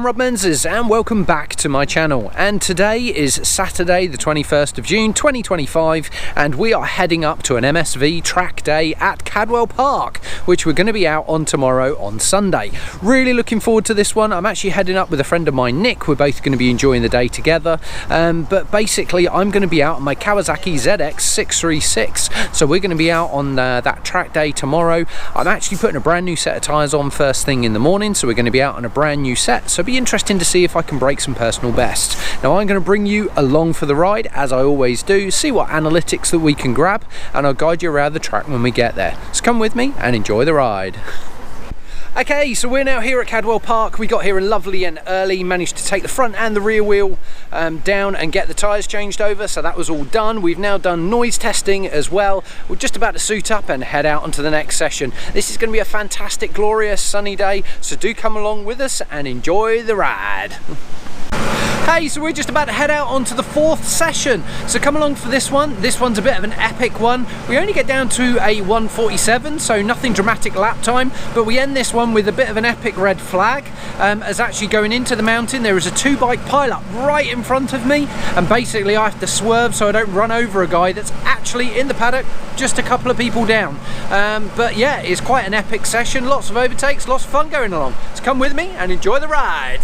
I'm Rob Menzies and welcome back to my channel, and today is Saturday the 21st of June 2025 and we are heading up to an MSV track day at Cadwell Park, which we're going to be out on tomorrow on Sunday. Really looking forward to this one. I'm actually heading up with a friend of mine, Nick. We're both going to be enjoying the day together, but basically I'm going to be out on my Kawasaki ZX636, so we're going to be out on that track day tomorrow. I'm actually putting a brand new set of tyres on first thing in the morning, so we're going to be out on a brand new set, so it'll be interesting to see if I can break some personal bests. Now I'm going to bring you along for the ride as I always do, see what analytics that we can grab, and I'll guide you around the track when we get there. So come with me and enjoy the ride. Okay, so we're now here at Cadwell Park. We got here lovely and early, managed to take the front and the rear wheel down and get the tyres changed over, so that was all done. We've now done noise testing as well. We're just about to suit up and head out onto the next session. This is going to be a fantastic, glorious, sunny day, so do come along with us and enjoy the ride. Hey, so we're just about to head out onto the fourth session, so come along for this one. This one's a bit of an epic one. We only get down to a 1:47, so nothing dramatic lap time, but we end this one with a bit of an epic red flag. As actually going into the mountain, there is a 2-bike pile-up right in front of me, and basically I have to swerve so I don't run over a guy that's actually in the paddock, just a couple of people down. But yeah, it's quite an epic session, lots of overtakes, lots of fun going along. So come with me and enjoy the ride.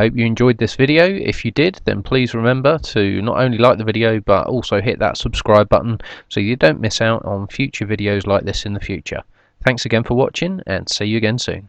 hope you enjoyed this video. If you did, then please remember to not only like the video but also hit that subscribe button so you don't miss out on future videos like this in the future. Thanks again for watching, and see you again soon.